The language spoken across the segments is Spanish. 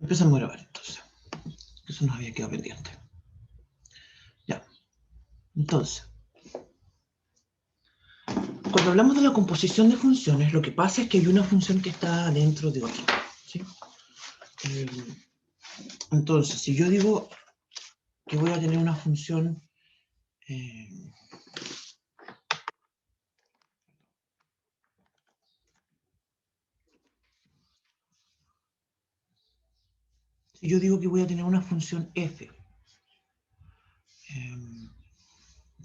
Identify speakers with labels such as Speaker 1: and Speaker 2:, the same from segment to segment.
Speaker 1: Empezamos a grabar entonces. Eso nos había quedado pendiente. Ya. Entonces, cuando hablamos de la composición de funciones, lo que pasa es que hay una función que está dentro de otra, ¿sí? Entonces, si yo digo que voy a tener una función si yo digo que voy a tener una función f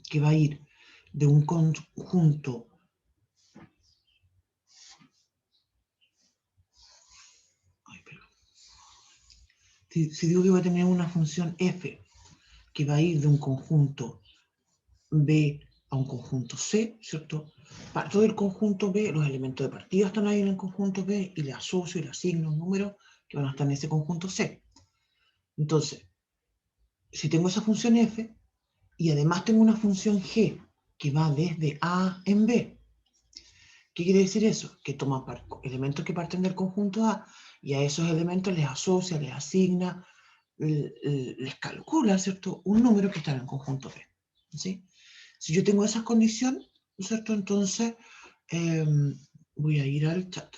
Speaker 1: que va a ir de un conjunto si digo que voy a tener una función f que va a ir de un conjunto B a un conjunto C, ¿cierto? Parto del conjunto B, los elementos de partida están ahí en el conjunto B y le asocio y le asigno un número que van a estar en ese conjunto C. Entonces, si tengo esa función f y además tengo una función g que va desde A en B, ¿qué quiere decir eso? Que toma elementos que parten del conjunto A y a esos elementos les asocia, les asigna, les calcula, ¿cierto? Un número que está en el conjunto B, ¿sí? Si yo tengo esas condiciones, ¿cierto? Entonces voy a ir al chat.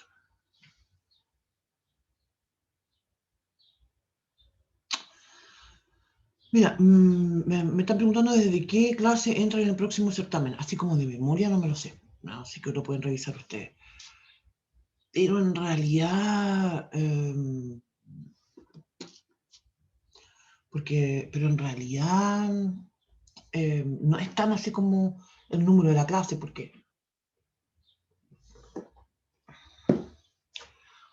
Speaker 1: Mira, me están preguntando desde qué clase entra en el próximo certamen. Así como de memoria no me lo sé. Así que lo pueden revisar ustedes. Pero en realidad... pero en realidad no es tan así como el número de la clase, porque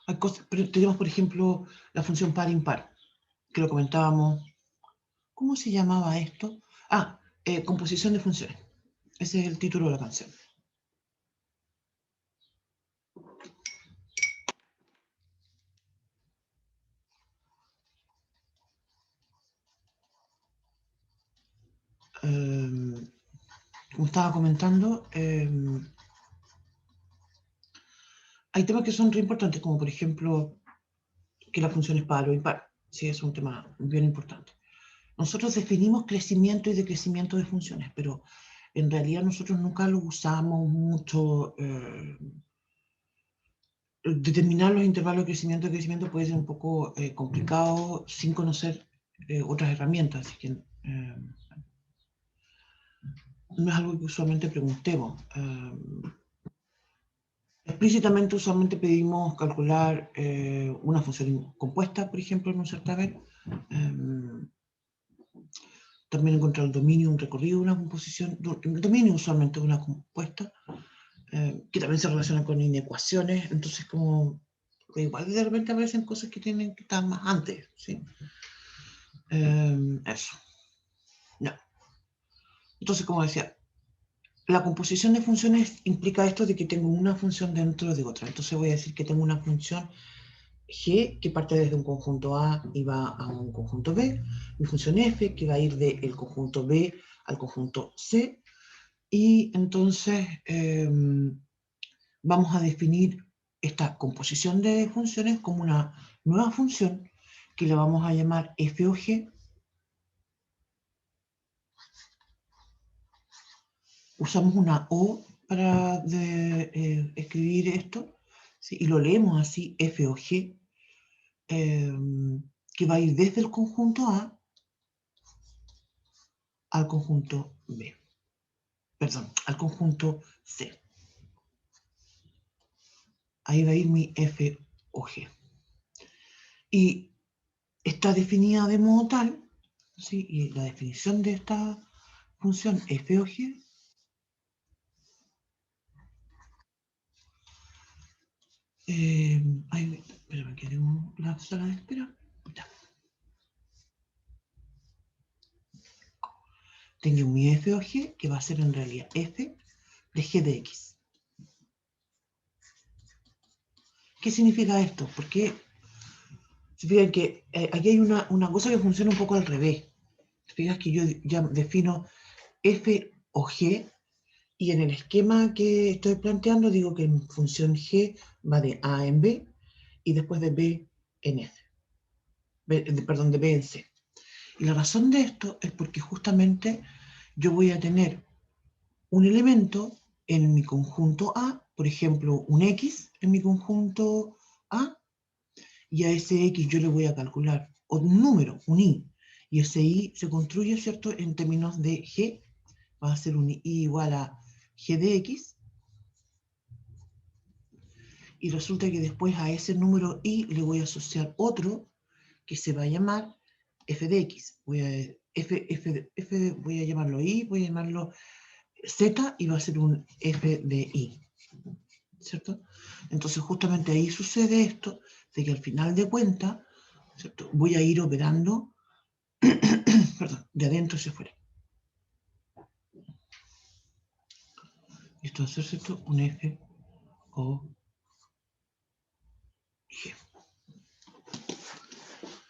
Speaker 1: hay cosas, pero tenemos, por ejemplo, la función par-impar, que lo comentábamos. ¿Cómo se llamaba esto? Composición de funciones. Ese es el título de la canción. Como estaba comentando, hay temas que son re importantes, como por ejemplo que la función es par o impar. Sí, es un tema bien importante. Nosotros definimos crecimiento y decrecimiento de funciones, pero en realidad nosotros nunca lo usamos mucho. Determinar los intervalos de crecimiento puede ser un poco complicado sin conocer otras herramientas, así que no es algo que usualmente preguntemos. Explícitamente usualmente pedimos calcular una función compuesta, por ejemplo, en un certamen. También encontrar el dominio, un recorrido, una composición. El dominio usualmente es una compuesta, que también se relaciona con inecuaciones, entonces como igual de repente aparecen cosas que tienen que estar más antes, ¿sí? Eso. No. Entonces, como decía, la composición de funciones implica esto de que tengo una función dentro de otra. Entonces voy a decir que tengo una función G que parte desde un conjunto A y va a un conjunto B, mi función F que va a ir del conjunto B al conjunto C, y entonces vamos a definir esta composición de funciones como una nueva función que la vamos a llamar f o g. Usamos una O para escribir esto, ¿sí? Y lo leemos así, f o g, que va a ir desde el conjunto A al conjunto B, perdón, al conjunto C. Ahí va a ir mi f o g. Y está definida de modo tal, ¿sí? Y la definición de esta función f o g espérame, queremos la sala de espera. Ya. Tengo mi f o g que va a ser en realidad f de g de x. ¿Qué significa esto? Porque se fijan que aquí hay una cosa que funciona un poco al revés. Se fijan que yo ya defino f o g y en el esquema que estoy planteando digo que mi función g va de a en b y después de b en f. perdón, de B en C. Y la razón de esto es porque justamente yo voy a tener un elemento en mi conjunto A, por ejemplo, un X en mi conjunto A, y a ese X yo le voy a calcular un número, un Y, y ese Y se construye, ¿cierto?, en términos de G, va a ser un Y igual a G de X, y resulta que después a ese número Y le voy a asociar otro que se va a llamar F de X. Voy a llamarlo Y, voy a llamarlo Z y va a ser un F de Y, ¿cierto? Entonces justamente ahí sucede esto, de que al final de cuentas, ¿cierto?, voy a ir operando perdón, de adentro hacia afuera. Esto va a ser, ¿cierto?, un F o G.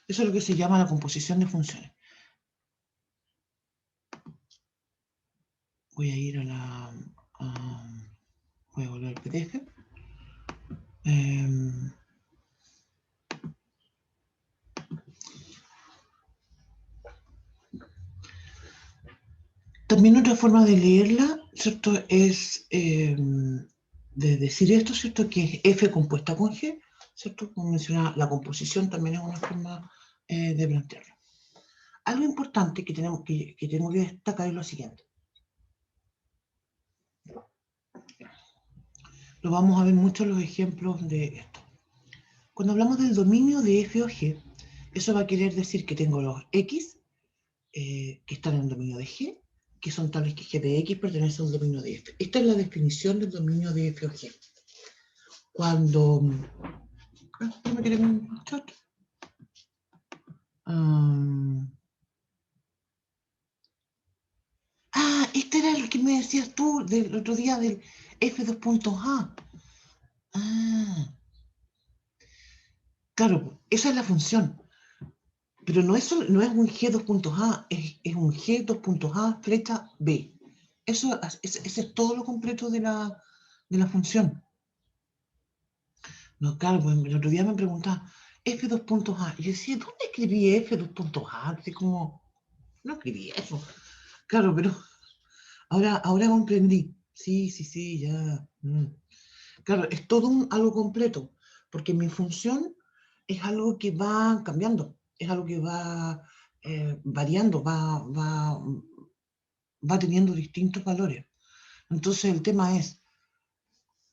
Speaker 1: Eso es lo que se llama la composición de funciones. Voy a ir a la... voy a volver al PDF. También otra forma de leerla, ¿cierto?, es de decir esto, ¿cierto?, que es F compuesta con G, ¿cierto? Como mencionaba, la composición también es una forma de plantearlo. Algo importante que tenemos que destacar es lo siguiente. Lo vamos a ver mucho en los ejemplos de esto. Cuando hablamos del dominio de F o G, eso va a querer decir que tengo los X que están en el dominio de G, que son tales que G de X pertenece al dominio de F. Esta es la definición del dominio de F o G. Cuando... ¿no me quieren mostrar? Este era el que me decías tú del otro día del F2.A. Claro, esa es la función. Pero no es un G2.A, es un G2.A flecha B. Ese es todo lo completo de la función. No, claro, pues el otro día me preguntaba, F2.A. Y yo decía, ¿dónde escribí F2.A? Así como, no escribí eso. Claro, pero ahora comprendí. Sí, ya. Claro, es todo algo completo, porque mi función es algo que va cambiando, es algo que va variando, va teniendo distintos valores. Entonces el tema es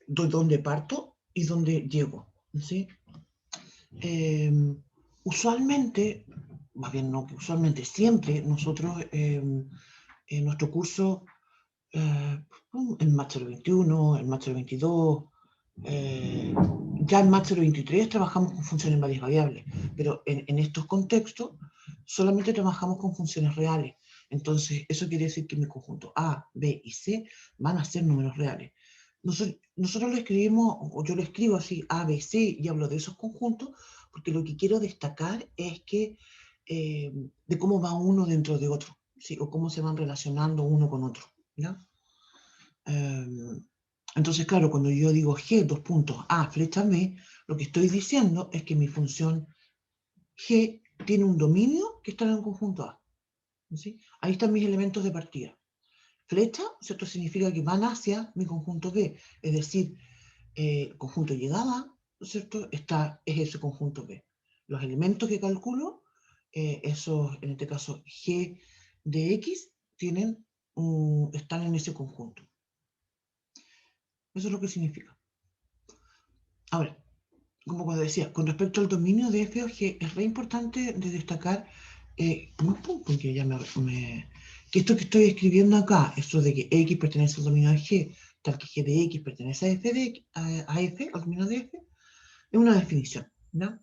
Speaker 1: dónde parto y dónde llego, ¿sí? Usualmente, más bien no que usualmente, siempre nosotros en nuestro curso, el Master 21, el Master 22, ya en Master 23 trabajamos con funciones en varias variables, pero en estos contextos solamente trabajamos con funciones reales. Entonces, eso quiere decir que mi conjunto A, B y C van a ser números reales. Nosotros lo escribimos, o yo lo escribo así, A, B, C, y hablo de esos conjuntos, porque lo que quiero destacar es que de cómo va uno dentro de otro, ¿sí? O cómo se van relacionando uno con otro, ¿ya? Entonces, claro, cuando yo digo G, dos puntos, A, flecha B, lo que estoy diciendo es que mi función G tiene un dominio que está en el conjunto A, ¿sí? Ahí están mis elementos de partida. Flecha, ¿cierto?, significa que van hacia mi conjunto B, es decir, el conjunto llegada, ¿cierto?, es ese conjunto B. Los elementos que calculo, esos, en este caso G de X, están en ese conjunto. Eso es lo que significa. Ahora, como decía, con respecto al dominio de F o G, es re importante de destacar, porque ya que esto que estoy escribiendo acá, esto de que X pertenece al dominio de G, tal que G de X pertenece a F, al dominio de F, es una definición, ¿no?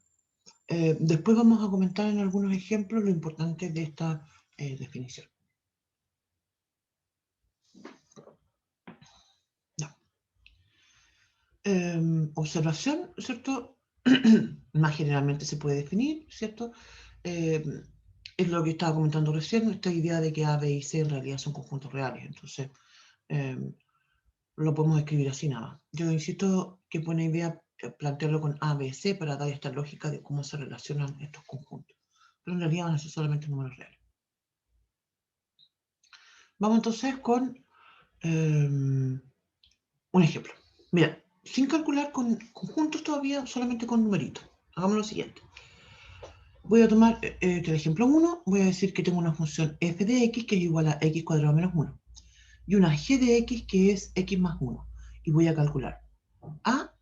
Speaker 1: Después vamos a comentar en algunos ejemplos lo importante de esta definición. No. Observación, ¿cierto? Más generalmente se puede definir, ¿cierto? Es lo que estaba comentando recién, esta idea de que A, B y C en realidad son conjuntos reales, entonces lo podemos escribir así nada más. Yo insisto que buena idea plantearlo con A, B, C para dar esta lógica de cómo se relacionan estos conjuntos. pero en realidad van a ser solamente números reales. Vamos entonces con un ejemplo. Mira, sin calcular con conjuntos todavía, solamente con numeritos. Hagamos lo siguiente. Voy a tomar el ejemplo 1, voy a decir que tengo una función f de x que es igual a x cuadrado menos 1. Y una g de x que es x más 1. Y voy a calcular a,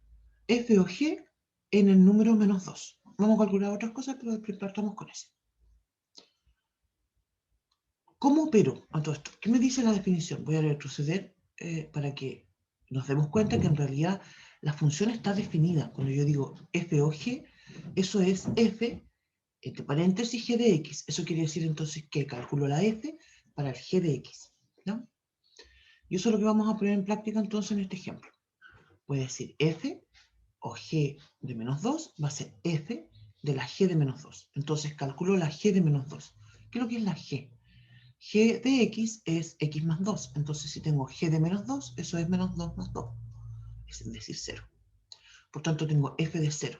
Speaker 1: f o g en el número menos 2. Vamos a calcular otras cosas, pero partamos con eso. ¿Cómo opero a todo esto? ¿Qué me dice la definición? Voy a retroceder para que nos demos cuenta que en realidad la función está definida. Cuando yo digo f o g, eso es f entre paréntesis g de x. Eso quiere decir entonces que calculo la f para el g de x, ¿no? Y eso es lo que vamos a poner en práctica entonces en este ejemplo. Voy a decir f o g de menos 2 va a ser f de la g de menos 2. Entonces calculo la g de menos 2. ¿Qué es lo que es la g? G de x es x más 2. Entonces si tengo g de menos 2, eso es menos 2 más 2. Es decir, 0. Por tanto tengo f de 0.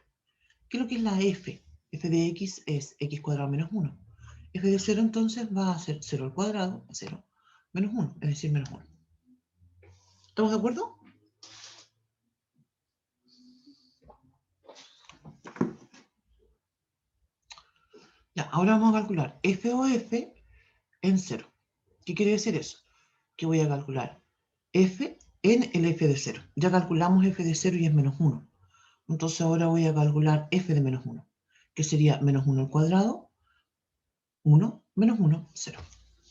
Speaker 1: ¿Qué es lo que es la f? F de x es x cuadrado menos 1. F de 0 entonces va a ser 0 al cuadrado, 0, menos 1, es decir, menos 1. ¿Estamos de acuerdo? Ya, ahora vamos a calcular f o f en 0. ¿Qué quiere decir eso? Que voy a calcular f en el f de 0. Ya calculamos f de 0 y es menos 1. Entonces ahora voy a calcular f de menos 1, que sería menos 1 al cuadrado, 1, menos 1, 0.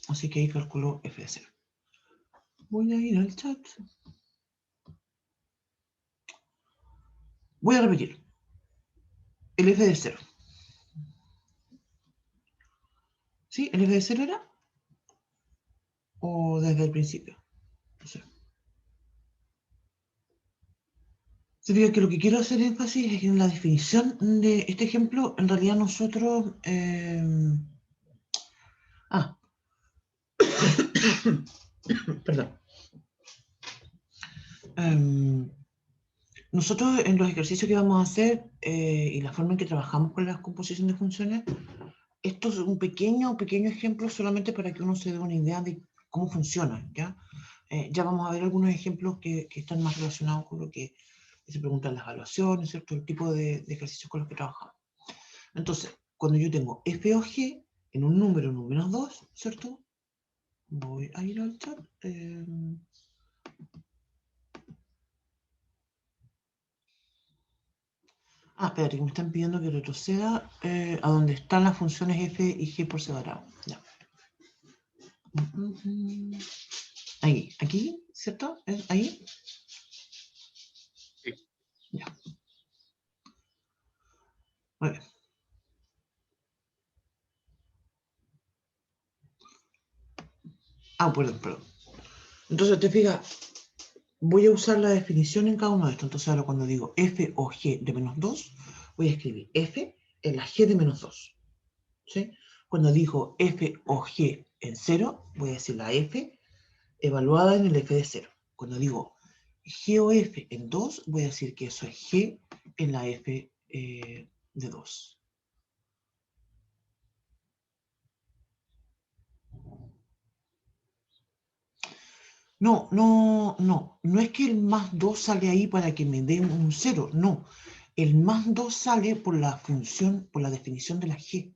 Speaker 1: Así que ahí calculo f de 0. Voy a ir al chat. Voy a repetir. El f de 0. ¿Sí? ¿El f de 0 era? ¿O desde el principio? No sé. Se fija que lo que quiero hacer énfasis es que en la definición de este ejemplo, en realidad nosotros... perdón. Nosotros en los ejercicios que vamos a hacer y la forma en que trabajamos con la composición de funciones, esto es un pequeño ejemplo solamente para que uno se dé una idea de cómo funciona, ¿ya? Ya vamos a ver algunos ejemplos que están más relacionados con lo que se preguntan las evaluaciones, ¿cierto? El tipo de ejercicios con los que trabajamos. Entonces, cuando yo tengo f o g en un número en un menos 2, ¿cierto? Voy a ir al chat. Espérate, que me están pidiendo que retroceda a donde están las funciones f y g por separado. Ya. Ahí, aquí, ¿cierto? ¿Ahí?
Speaker 2: Sí.
Speaker 1: Ya. Muy bien. Perdón. Entonces, te fijas, voy a usar la definición en cada uno de estos. Entonces, ahora cuando digo f o g de menos 2, voy a escribir f en la g de menos 2. ¿Sí? Cuando digo f o g en 0, voy a decir la f evaluada en el f de 0. Cuando digo g o f en 2, voy a decir que eso es g en la f de 2. No es que el más 2 sale ahí para que me dé un 0, no. El más 2 sale por la función, por la definición de la g.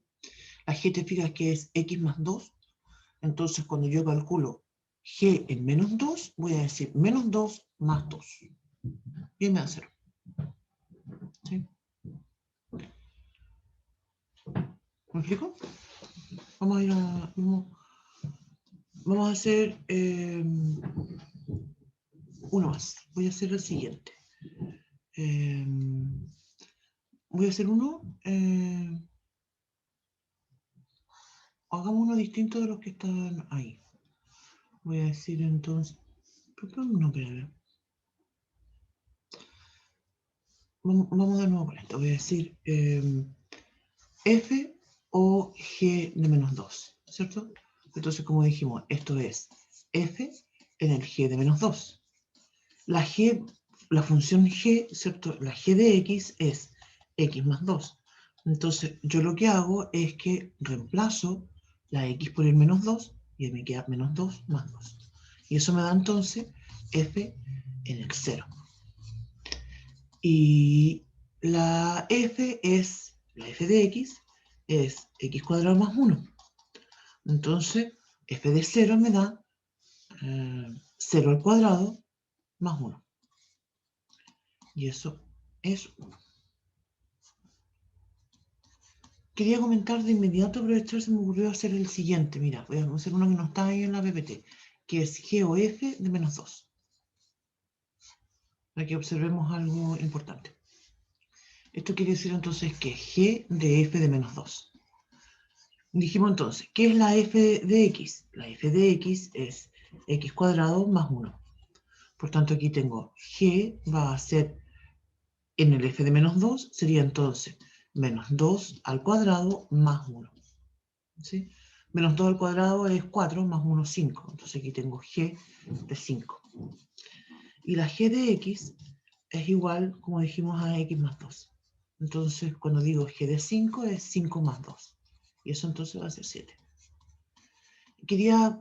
Speaker 1: La g te fijas que es x más 2. Entonces, cuando yo calculo g en menos 2, voy a decir menos 2 más 2. Y me da 0. ¿Sí? ¿Me explico? Vamos a ir a... Vamos a hacer uno más. Voy a hacer el siguiente. Voy a hacer uno. Hagamos uno distinto de los que están ahí. Voy a decir entonces. No, espera. Vamos de nuevo con esto. Voy a decir f o g de menos 2. ¿Cierto? Entonces, como dijimos, esto es f en el g de menos 2. La función g, ¿cierto? La g de x es x más 2. Entonces, yo lo que hago es que reemplazo la x por el menos 2 y me queda menos 2 más 2. Y eso me da entonces f en el 0. Y la f de x es x cuadrado más 1. Entonces, f de 0 me da 0 al cuadrado más 1. Y eso es 1. Quería comentar de inmediato, aprovechar, se me ocurrió hacer el siguiente. Mira, voy a hacer uno que no está ahí en la PPT, que es g o f de menos 2. Para que observemos algo importante. Esto quiere decir entonces que g de f de menos 2. Dijimos entonces, ¿qué es la f de x? La f de x es x cuadrado más 1. Por tanto, aquí tengo g va a ser, en el f de menos 2, sería entonces menos 2 al cuadrado más 1. ¿Sí? Menos 2 al cuadrado es 4, más 1, 5. Entonces aquí tengo g de 5. Y la g de x es igual, como dijimos, a x más 2. Entonces, cuando digo g de 5, es 5 más 2. Y eso entonces va a ser 7.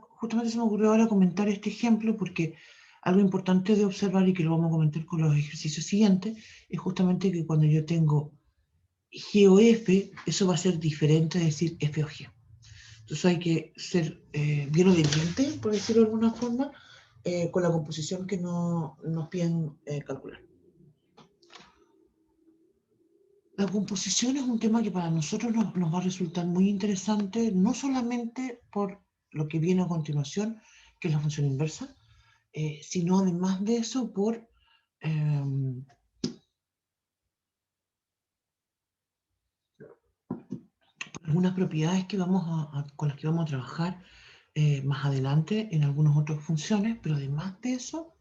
Speaker 1: Justamente se me ocurrió ahora comentar este ejemplo porque algo importante de observar y que lo vamos a comentar con los ejercicios siguientes es justamente que cuando yo tengo g o f, eso va a ser diferente de decir f o g. Entonces hay que ser bien obediente, por decirlo de alguna forma, con la composición que nos piden calcular. La composición es un tema que para nosotros nos va a resultar muy interesante, no solamente por lo que viene a continuación, que es la función inversa, sino además de eso por algunas propiedades que con las que vamos a trabajar más adelante en algunas otras funciones, pero además de eso,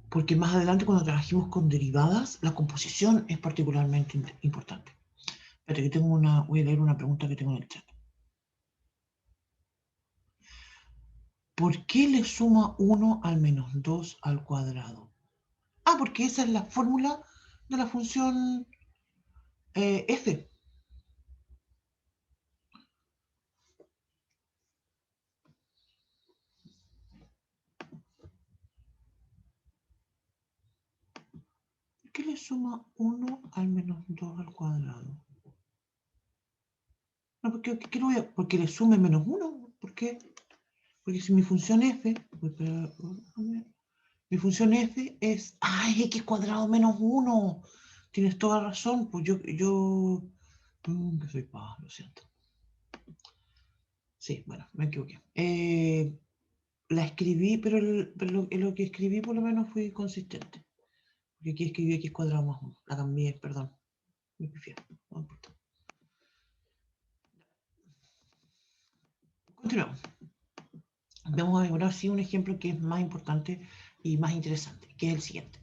Speaker 1: porque más adelante cuando trabajemos con derivadas, la composición es particularmente importante. Espérate, que voy a leer una pregunta que tengo en el chat. ¿Por qué le suma 1 al menos 2 al cuadrado? Ah, porque esa es la fórmula de la función f. ¿Por qué le suma 1 al menos 2 al cuadrado? No, porque le sume menos 1. ¿Por qué? Porque si mi función f, mi función f es, x cuadrado menos 1. Tienes toda razón, pues que soy lo siento. Sí, bueno, me equivoqué. La escribí, pero lo que escribí por lo menos fui consistente. Porque aquí escribí x cuadrado más 1. La cambié, perdón. Me pifié. No importa. Continuamos. Vamos a ver ahora sí un ejemplo que es más importante y más interesante, que es el siguiente.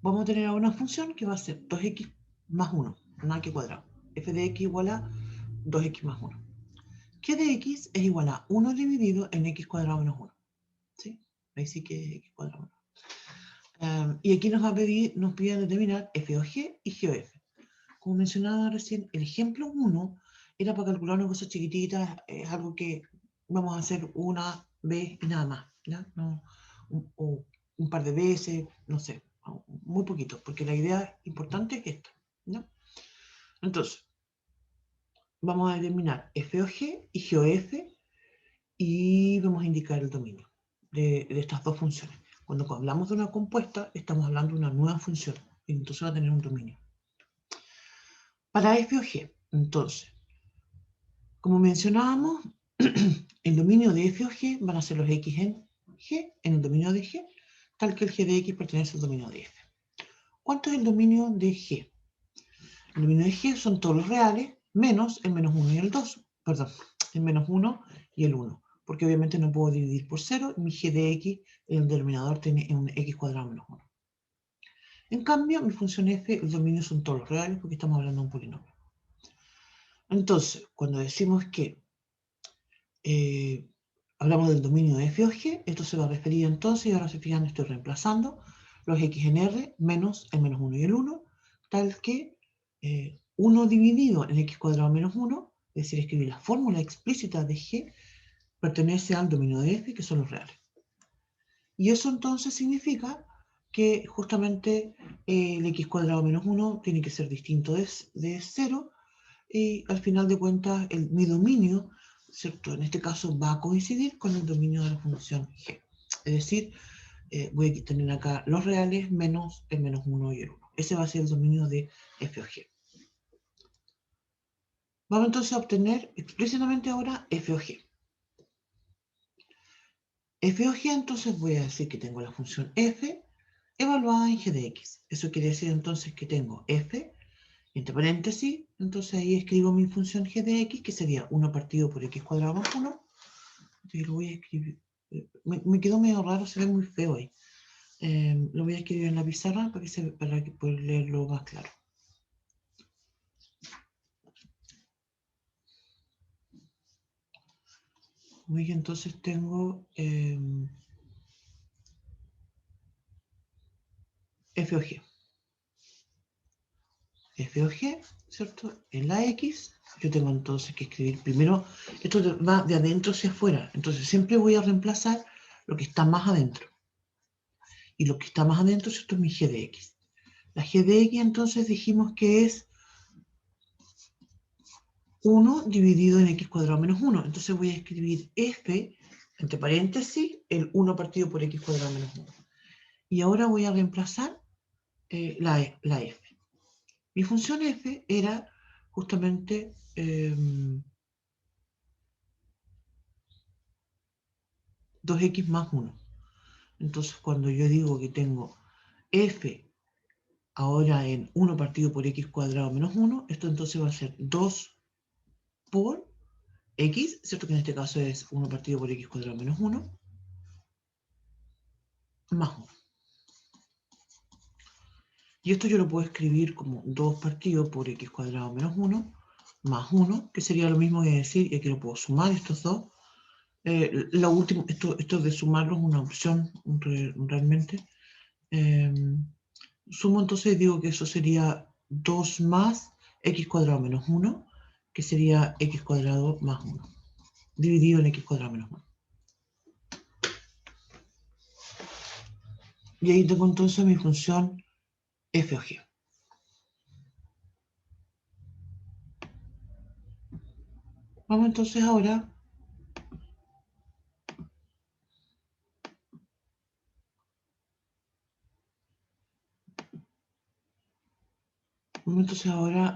Speaker 1: Vamos a tener una función que va a ser 2x más 1, nada que cuadrado. F de x igual a 2x más 1. G de x es igual a 1 dividido en x cuadrado menos 1. ¿Sí? Ahí sí que es x cuadrado menos 1. Y aquí nos piden determinar f o g y g o f. Como mencionaba recién, el ejemplo 1 era para calcular una cosa chiquitita, es algo que vamos a hacer una vez y nada más, ¿ya? No, o un par de veces, no sé, muy poquito, porque la idea importante es esta, ¿ya? Entonces, vamos a determinar f o g y g o f y vamos a indicar el dominio de estas dos funciones. Cuando hablamos de una compuesta, estamos hablando de una nueva función, y entonces va a tener un dominio. Para f o g, entonces, como mencionábamos, el dominio de f o g van a ser los x en g, en el dominio de g, tal que el g de x pertenece al dominio de f. ¿Cuánto es el dominio de g? El dominio de g son todos los reales, menos el menos 1 y el 2, perdón, el menos 1 y el 1, porque obviamente no puedo dividir por 0, y mi g de x, el denominador tiene un x cuadrado menos 1. En cambio, mi función f, el dominio son todos los reales, porque estamos hablando de un polinomio. Entonces, cuando decimos que hablamos del dominio de f o g, esto se va a referir entonces, y ahora se fijan, estoy reemplazando los x en r menos el menos 1 y el 1, tal que 1 dividido en x cuadrado menos 1, es decir, escribir la fórmula explícita de g, pertenece al dominio de f, que son los reales. Y eso entonces significa que justamente el x cuadrado menos 1 tiene que ser distinto de 0, y al final de cuentas mi dominio, ¿cierto? En este caso va a coincidir con el dominio de la función g. Es decir, voy a tener acá los reales menos el menos 1 y el 1. Ese va a ser el dominio de f o g. Vamos entonces a obtener explícitamente ahora f o g. F o g, entonces voy a decir que tengo la función f evaluada en g de x. Eso quiere decir entonces que tengo f, entre paréntesis, entonces ahí escribo mi función g de x, que sería 1 partido por x cuadrado más 1. Entonces lo voy a escribir. Me quedó medio raro, se ve muy feo ahí. Lo voy a escribir en la pizarra para que pueda leerlo más claro. Muy bien, entonces tengo f o g. F o g, ¿cierto? En la x, yo tengo entonces que escribir primero, esto va de adentro hacia afuera, entonces siempre voy a reemplazar lo que está más adentro. Y lo que está más adentro, ¿cierto? Es mi g de x. La g de x entonces dijimos que es 1 dividido en x cuadrado menos 1. Entonces voy a escribir f, entre paréntesis, el 1 partido por x cuadrado menos 1. Y ahora voy a reemplazar la f. Mi función f era justamente 2x más 1. Entonces cuando yo digo que tengo f ahora en 1 partido por x cuadrado menos 1, esto entonces va a ser 2 por x, ¿cierto? Que en este caso es 1 partido por x cuadrado menos 1, más 1. Y esto yo lo puedo escribir como 2 partido por x cuadrado menos 1, más 1, que sería lo mismo que decir, y aquí lo puedo sumar estos dos. Lo último, esto de sumarlo es una opción realmente. Sumo entonces, digo que eso sería 2 más x cuadrado menos 1, que sería x cuadrado más 1, dividido en x cuadrado menos 1. Y ahí tengo entonces mi función f o g. Vamos entonces ahora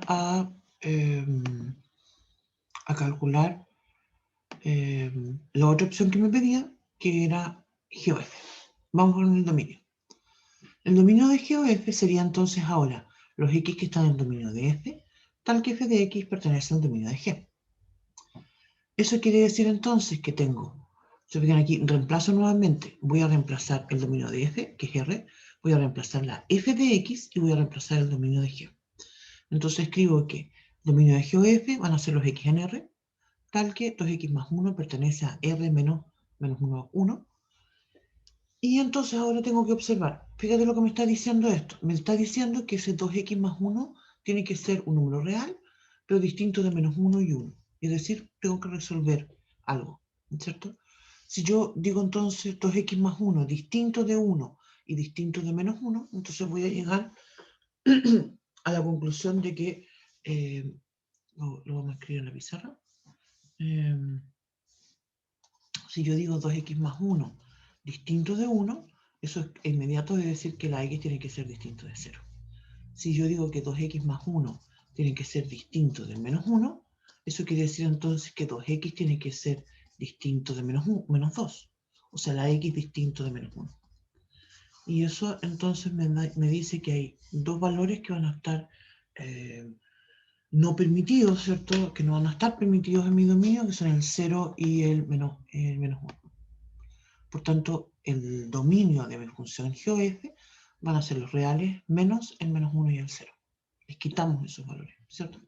Speaker 1: a calcular la otra opción que me pedía, que era g o f. Vamos con el dominio. El dominio de g o f sería entonces ahora los x que están en el dominio de f, tal que f de x pertenece al dominio de g. Eso quiere decir entonces que tengo, se fijan aquí, reemplazo nuevamente, voy a reemplazar el dominio de f, que es r, voy a reemplazar la f de x y voy a reemplazar el dominio de g. Entonces escribo que el dominio de g o f van a ser los x en r, tal que 2x más 1 pertenece a r menos 1, 1. Y entonces ahora tengo que observar, fíjate lo que me está diciendo esto. Me está diciendo que ese 2x más 1 tiene que ser un número real, pero distinto de menos 1 y 1. Es decir, tengo que resolver algo, ¿cierto? Si yo digo entonces 2x más 1 distinto de 1 y distinto de menos 1, entonces voy a llegar a la conclusión de que, lo vamos a escribir en la pizarra, si yo digo 2x más 1 distinto de 1, eso es inmediato de decir que la x tiene que ser distinto de 0. Si yo digo que 2x más 1 tiene que ser distinto de menos 1, eso quiere decir entonces que 2x tiene que ser distinto de menos 2. O sea, la x distinto de menos 1. Y eso entonces me dice que hay dos valores que van a estar no permitidos, ¿cierto? Que no van a estar permitidos en mi dominio, que son el 0 y el menos 1. Por tanto, el dominio de mi función g o f van a ser los reales menos el menos 1 y el 0. Les quitamos esos valores, ¿cierto?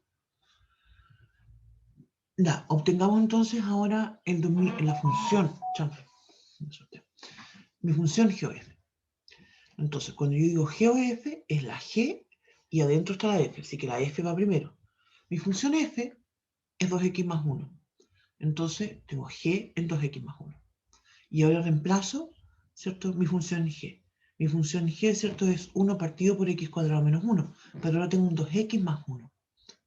Speaker 1: Ya, obtengamos entonces ahora la función, mi función g o f. Entonces, cuando yo digo g o f, es la g y adentro está la f, así que la f va primero. Mi función f es 2x más 1. Entonces tengo g en 2x más 1. Y ahora reemplazo, ¿cierto?, mi función g. Mi función g, ¿cierto?, es 1 partido por x cuadrado menos 1. Pero ahora tengo un 2x más 1.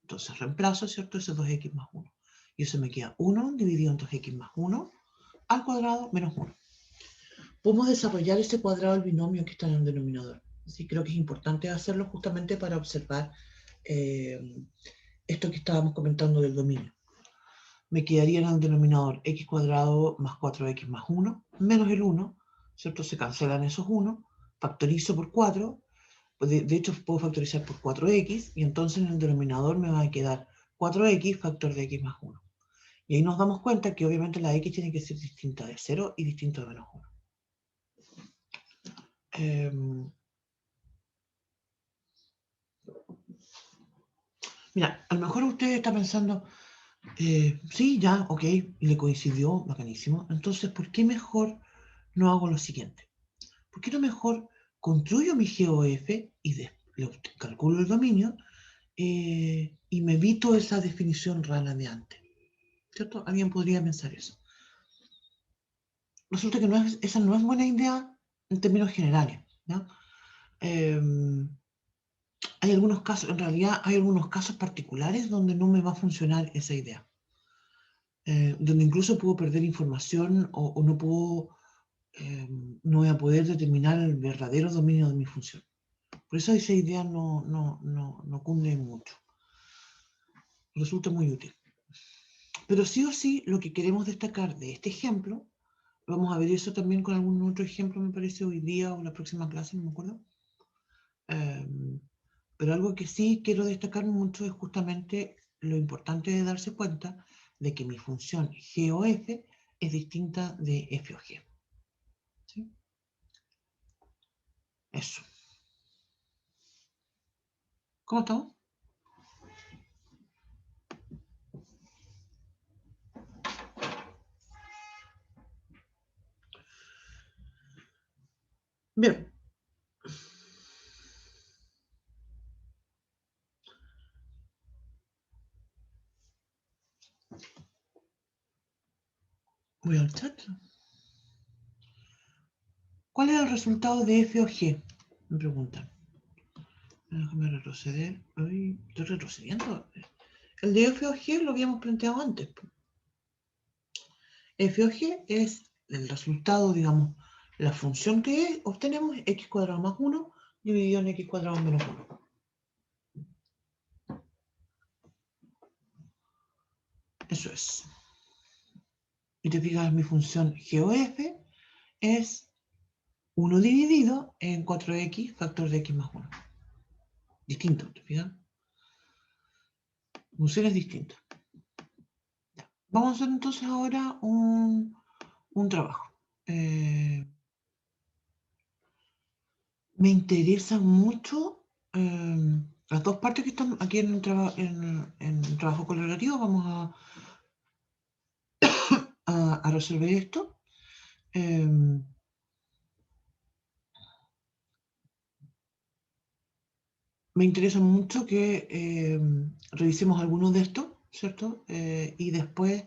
Speaker 1: Entonces reemplazo, ¿cierto?, ese 2x más 1. Y eso me queda 1 dividido en 2x más 1 al cuadrado menos 1. Podemos desarrollar ese cuadrado del binomio que está en el denominador. Así creo que es importante hacerlo justamente para observar esto que estábamos comentando del dominio. Me quedaría en el denominador x cuadrado más 4x más 1 menos el 1, ¿cierto? Se cancelan esos 1, factorizo por 4, de hecho puedo factorizar por 4x, y entonces en el denominador me va a quedar 4x factor de x más 1. Y ahí nos damos cuenta que obviamente la x tiene que ser distinta de 0 y distinta de menos 1. Mira, a lo mejor usted está pensando, sí, ya, ok, le coincidió, bacanísimo. Entonces, ¿por qué mejor no hago lo siguiente? ¿Por qué no mejor construyo mi GOF y calculo el dominio y me evito esa definición rara de antes? ¿Cierto? Alguien podría pensar eso. Resulta que esa no es buena idea en términos generales, ¿no? Hay algunos casos, en realidad hay algunos casos particulares donde no me va a funcionar esa idea. Donde incluso puedo perder información o no puedo, no voy a poder determinar el verdadero dominio de mi función. Por eso esa idea no cunde mucho. Resulta muy útil. Pero sí o sí, lo que queremos destacar de este ejemplo, vamos a ver eso también con algún otro ejemplo, me parece, hoy día o la próxima clase, no me acuerdo. Pero algo que sí quiero destacar mucho es justamente lo importante de darse cuenta de que mi función g o f es distinta de f o g. ¿Sí? Eso. ¿Cómo estamos? Bien. Voy al chat. ¿Cuál es el resultado de f o g? Me preguntan. Déjame retroceder. Ay, estoy retrocediendo. El de f o g lo habíamos planteado antes. F o g es el resultado, digamos, la función que obtenemos, x cuadrado más 1 dividido en x cuadrado menos 1. Eso es. Y te fijas, mi función g o f es 1 dividido en 4x factor de x más 1. Distinto, ¿te fijas? Funciones distintas. Vamos a hacer entonces ahora un trabajo. Me interesa mucho las dos partes que están aquí en el trabajo colaborativo. Vamos a resolver esto. Me interesa mucho que revisemos algunos de estos, ¿cierto? Y después,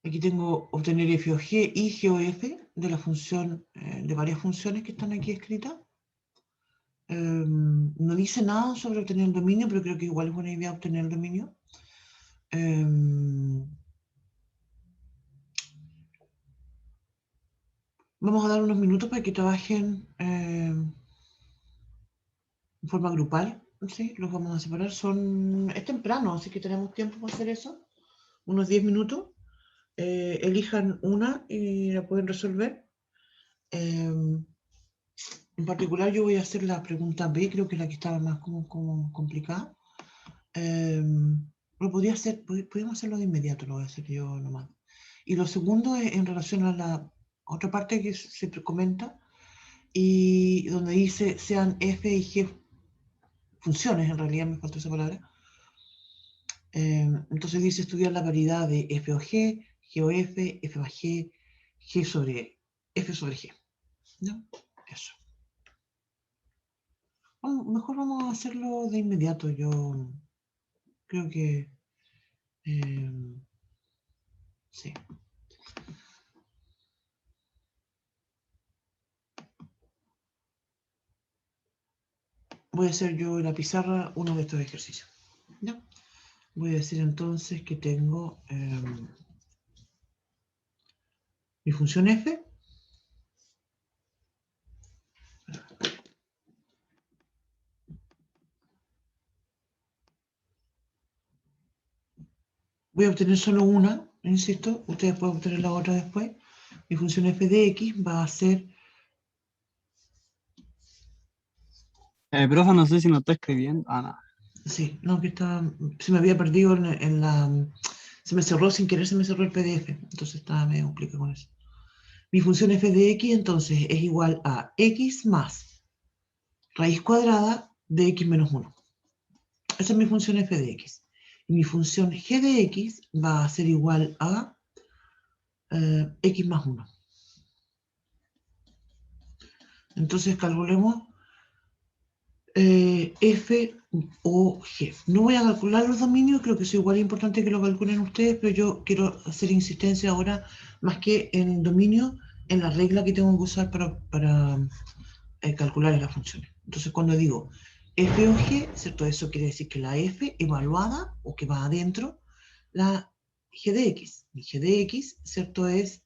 Speaker 1: aquí tengo obtener f o g y g o f de la función, de varias funciones que están aquí escritas. No dice nada sobre obtener el dominio, pero creo que igual es buena idea obtener el dominio. Vamos a dar unos minutos para que trabajen en forma grupal. ¿Sí? Los vamos a separar. Es temprano, así que tenemos tiempo para hacer eso. Unos 10 minutos. Elijan una y la pueden resolver. En particular yo voy a hacer la pregunta B, creo que es la que estaba más como complicada. Lo podría hacer, podríamos hacerlo de inmediato, lo voy a hacer yo nomás. Y lo segundo es en relación a la otra parte que se comenta, y donde dice sean f y g funciones, en realidad me faltó esa palabra. Entonces dice estudiar la variedad de f o g, g o f, f más g, g sobre f sobre g. ¿No? Eso. Mejor vamos a hacerlo de inmediato. Yo creo que sí. Voy a hacer yo en la pizarra uno de estos ejercicios. ¿Ya? Voy a decir entonces que tengo mi función f. Voy a obtener solo una, insisto, ustedes pueden obtener la otra después. Mi función f de x va a ser...
Speaker 2: Profe, no sé si no está escribiendo. Ah, no.
Speaker 1: Sí, no, que está... Se me había perdido en la... Se me cerró sin querer, se me cerró el PDF, entonces estaba medio complicado con eso. Mi función f de x entonces es igual a x más raíz cuadrada de x menos 1. Esa es mi función f de x. Y mi función g de x va a ser igual a x más 1. Entonces calculemos f o g. No voy a calcular los dominios, creo que es igual importante que lo calculen ustedes, pero yo quiero hacer insistencia ahora más que en el dominio, en la regla que tengo que usar para calcular las funciones. Entonces cuando digo f o g, ¿cierto? Eso quiere decir que la f evaluada o que va adentro, la g de x. Mi g de x, ¿cierto? Es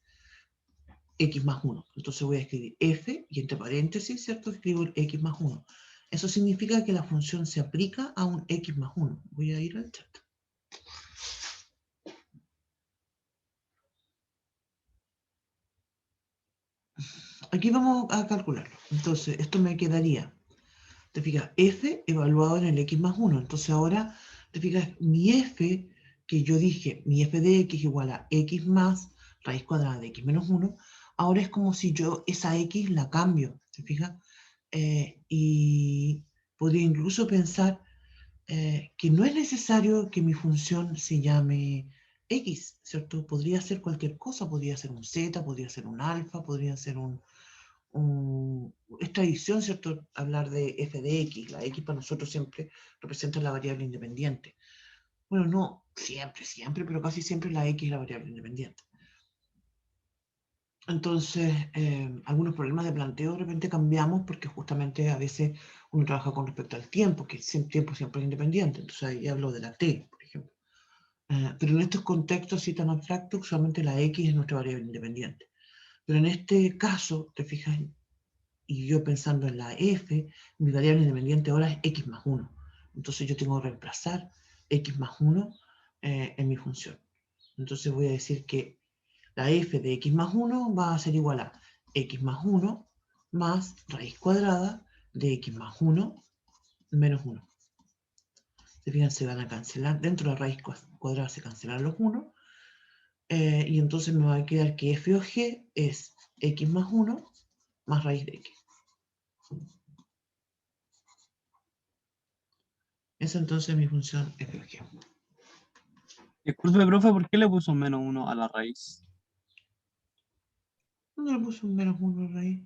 Speaker 1: x más 1. Entonces voy a escribir f y entre paréntesis, ¿cierto? Escribo el x más 1. Eso significa que la función se aplica a un x más 1. Voy a ir al chat. Aquí vamos a calcularlo. Entonces, esto me quedaría, te fijas, f evaluado en el x más 1. Entonces ahora, te fijas, mi f, que yo dije, mi f de x igual a x más raíz cuadrada de x menos 1, ahora es como si yo esa x la cambio, ¿te fijas? Y podría incluso pensar que no es necesario que mi función se llame x, ¿cierto? Podría ser cualquier cosa, podría ser un z, podría ser un alfa, podría ser es tradición, ¿cierto? Hablar de f de x. La x para nosotros siempre representa la variable independiente. Bueno, no siempre, siempre, pero casi siempre la x es la variable independiente. Entonces, algunos problemas de planteo de repente cambiamos porque justamente a veces uno trabaja con respecto al tiempo, que el tiempo siempre es independiente. Entonces ahí hablo de la t, por ejemplo. Pero en estos contextos así tan abstractos, usualmente la x es nuestra variable independiente. Pero en este caso, te fijas, y yo pensando en la f, mi variable independiente ahora es x más 1. Entonces yo tengo que reemplazar x más 1 en mi función. Entonces voy a decir que la f de x más 1 va a ser igual a x más 1 más raíz cuadrada de x más 1 menos 1. Se fijan, se van a cancelar. Dentro de la raíz cuadrada se cancelan los 1. Y entonces me va a quedar que f o g es x más 1 más raíz de x. Esa entonces es mi función f o g.
Speaker 2: Disculpe, profe, ¿por qué le puso menos uno a la raíz?
Speaker 1: ¿Dónde le puse un menos 1 raíz?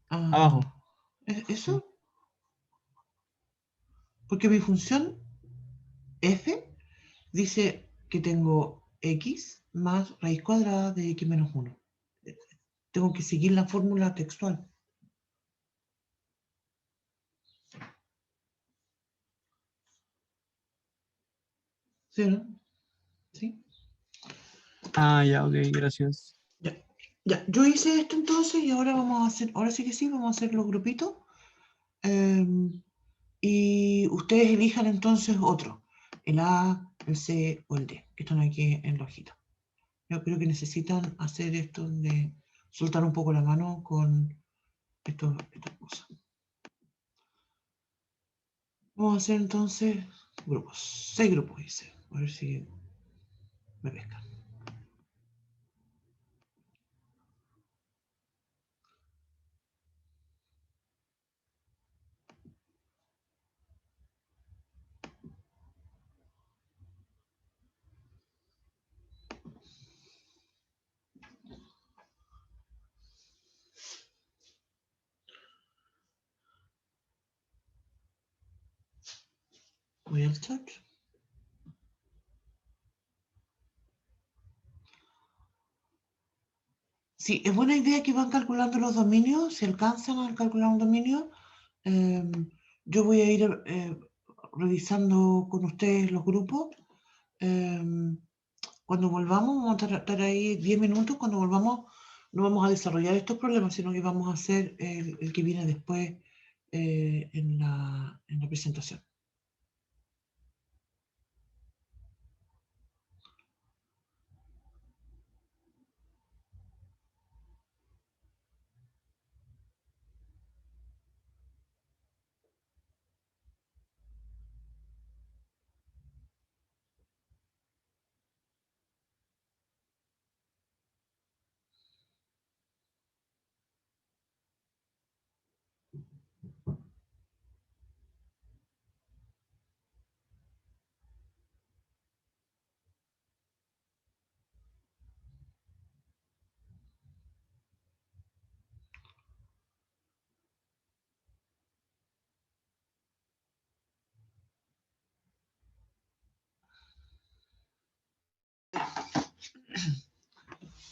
Speaker 1: Ah,
Speaker 2: Abajo.
Speaker 1: ¿es eso? Porque mi función f dice que tengo x más raíz cuadrada de x menos 1. Tengo que seguir la fórmula textual. ¿Sí o no? ¿Sí?
Speaker 2: Ah, ya, ok, gracias.
Speaker 1: Ya. Ya, yo hice esto entonces y ahora vamos a hacer, ahora sí que sí, vamos a hacer los grupitos. Y ustedes elijan entonces otro, el A, el C o el D, que están aquí en la hojita. Yo creo que necesitan hacer esto de soltar un poco la mano con estas cosas. Vamos a hacer entonces grupos, 6 grupos hice, a ver si me pescan. Voy al chat. Sí, es buena idea que van calculando los dominios, si alcanzan a calcular un dominio. Yo voy a ir revisando con ustedes los grupos. Cuando volvamos, vamos a estar ahí 10 minutos. Cuando volvamos, no vamos a desarrollar estos problemas, sino que vamos a hacer el que viene después en la presentación.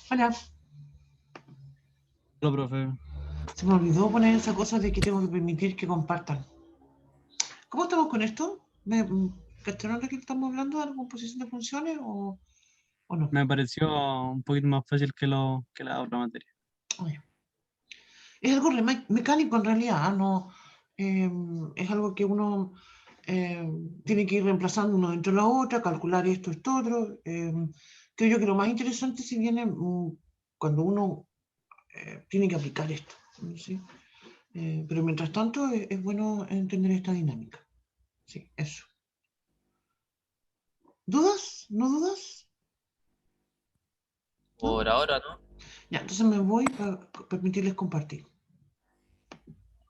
Speaker 1: Hola.
Speaker 2: Hola, profe.
Speaker 1: Se me olvidó poner esa cosa de que tengo que permitir que compartan. ¿Cómo estamos con esto? ¿Cacharon de qué estamos hablando? ¿De la composición de funciones o no?
Speaker 2: Me pareció un poquito más fácil que la otra materia.
Speaker 1: Oye, es algo mecánico en realidad, ¿no? Es algo que uno tiene que ir reemplazando uno dentro de la otra, calcular esto otro. Creo yo que lo más interesante si viene cuando uno tiene que aplicar esto, ¿sí? Pero mientras tanto es bueno entender esta dinámica. Sí, eso. ¿Dudas? ¿No dudas? ¿No?
Speaker 3: Por ahora, ¿no?
Speaker 1: Ya, entonces me voy para permitirles compartir.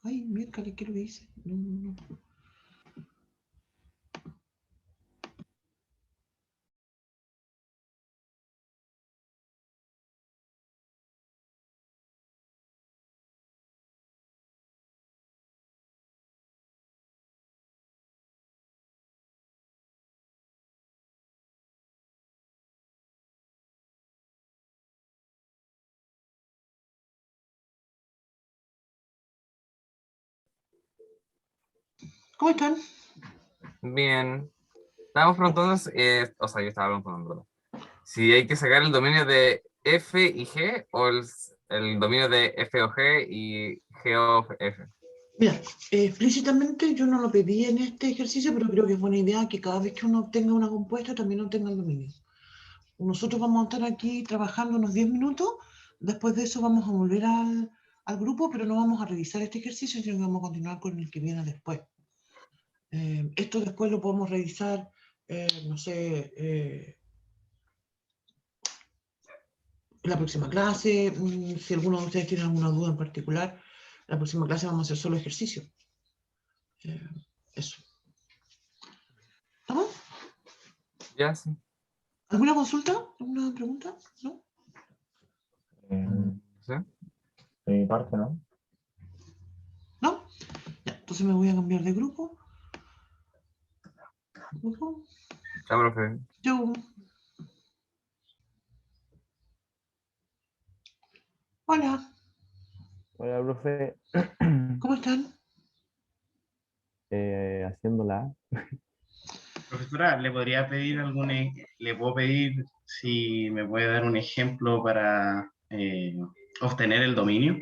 Speaker 1: Ay, miércoles, ¿qué es lo que hice? No. ¿Cómo están?
Speaker 3: Bien. Estábamos preguntando, o sea, yo estaba preguntando, ¿verdad? Si hay que sacar el dominio de F y G o el dominio de F o G y G o F.
Speaker 1: Mira, explícitamente yo no lo pedí en este ejercicio, pero creo que es buena idea que cada vez que uno obtenga una compuesta también obtenga el dominio. Nosotros vamos a estar aquí trabajando unos 10 minutos, después de eso vamos a volver al grupo, pero no vamos a revisar este ejercicio, sino que vamos a continuar con el que viene después. Esto después lo podemos revisar, no sé, en la próxima clase. Si alguno de ustedes tiene alguna duda en particular, en la próxima clase vamos a hacer solo ejercicio. Eso. ¿Estamos?
Speaker 3: Ya, sí.
Speaker 1: ¿Alguna consulta? ¿Alguna pregunta? ¿No?
Speaker 3: ¿Sí?
Speaker 4: De mi parte, ¿no?
Speaker 1: ¿No? Ya, entonces me voy a cambiar de grupo.
Speaker 3: Ya, profe.
Speaker 1: Yo. Hola,
Speaker 4: Hola, profe.
Speaker 1: ¿cómo están?
Speaker 4: Haciéndola.
Speaker 5: Profesora, le puedo pedir si me puede dar un ejemplo para obtener el dominio?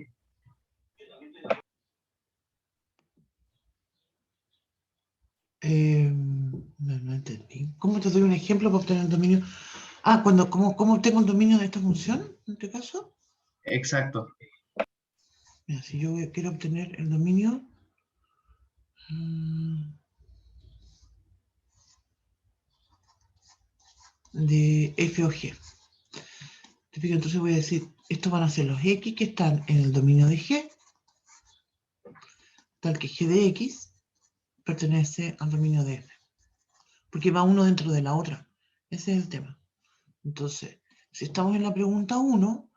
Speaker 1: No entendí. ¿Cómo te doy un ejemplo para obtener el dominio? Ah, ¿cómo obtengo el dominio de esta función, en este caso?
Speaker 5: Exacto.
Speaker 1: Mira, si yo quiero obtener el dominio de f o g. ¿Te fijas? Entonces voy a decir, estos van a ser los x que están en el dominio de g, tal que g de x pertenece al dominio de f, porque va uno dentro de la otra. Ese es el tema. Entonces, si estamos en la pregunta 1,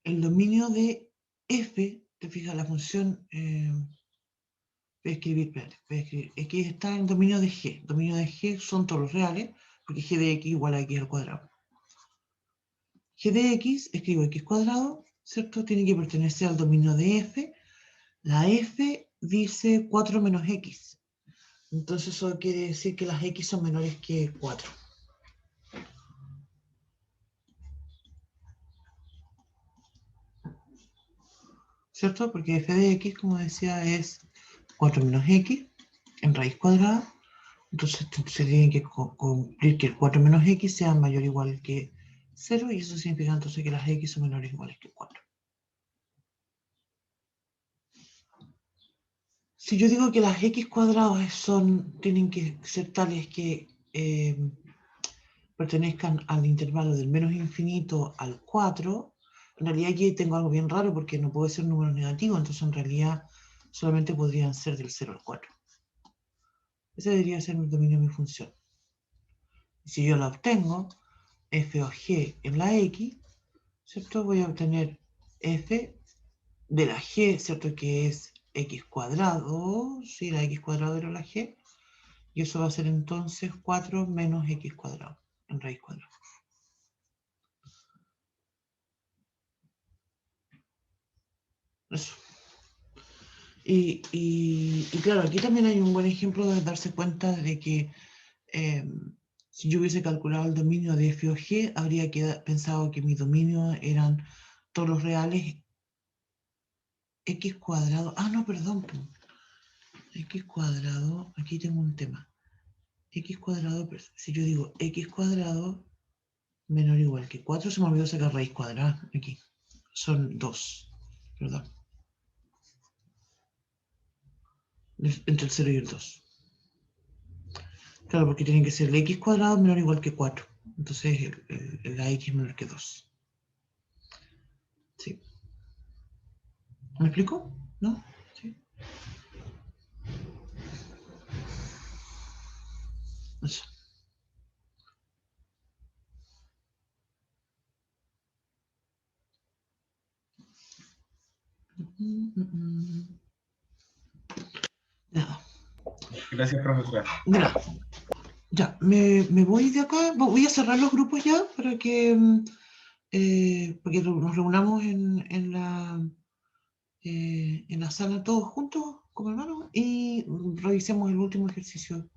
Speaker 1: el dominio de f, te fijas, la función Voy a escribir, espérate, voy a escribir. X está en el dominio de G. Dominio de G son todos los reales, porque G de X igual a X al cuadrado. G de X, escribo X cuadrado, ¿cierto? Tiene que pertenecer al dominio de F. La F dice 4 menos X. Entonces eso quiere decir que las X son menores que 4. ¿Cierto? Porque F de X, como decía, es 4 menos X en raíz cuadrada. Entonces se tiene que cumplir que el 4 menos X sea mayor o igual que 0, y eso significa entonces que las X son menores o iguales que 4. Si yo digo que las X cuadradas tienen que ser tales que pertenezcan al intervalo del menos infinito al 4, en realidad aquí tengo algo bien raro porque no puede ser un número negativo, entonces en realidad solamente podrían ser del 0 al 4. Ese debería ser el dominio de mi función. Si yo la obtengo, f o g en la x, ¿cierto? Voy a obtener f de la g, ¿cierto? Que es x cuadrado, sí, la x cuadrado era la g, y eso va a ser entonces 4 menos x cuadrado en raíz cuadrada. Eso. Y claro, aquí también hay un buen ejemplo de darse cuenta de que si yo hubiese calculado el dominio de f o g, habría pensado que mi dominio eran todos los reales x cuadrado. Ah, no, perdón. X cuadrado, aquí tengo un tema. X cuadrado, si yo digo x cuadrado menor o igual que 4, se me olvidó sacar raíz cuadrada aquí. Son 2, ¿verdad? Entre el 0 y el 2. Claro, porque tiene que ser el x cuadrado menor o igual que 4. Entonces la x menor que 2. ¿Sí? ¿Me explico? ¿No? ¿Sí? Eso. Nada.
Speaker 5: Gracias, profesora.
Speaker 1: Nada. Ya, me voy de acá. Voy a cerrar los grupos ya para que porque nos reunamos en la sala todos juntos como hermanos y revisemos el último ejercicio.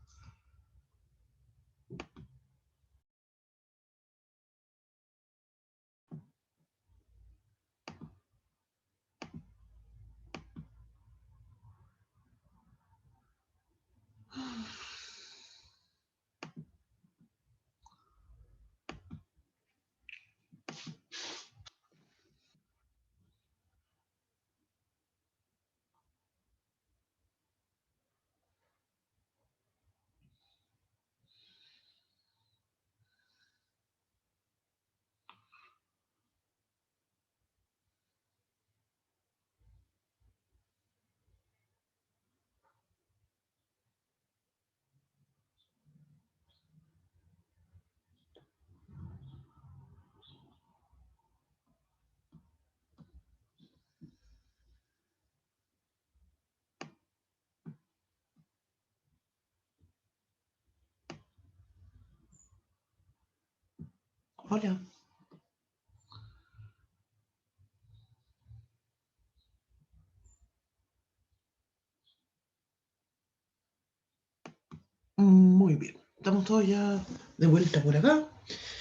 Speaker 1: Hola. Muy bien. Estamos todos ya de vuelta por acá.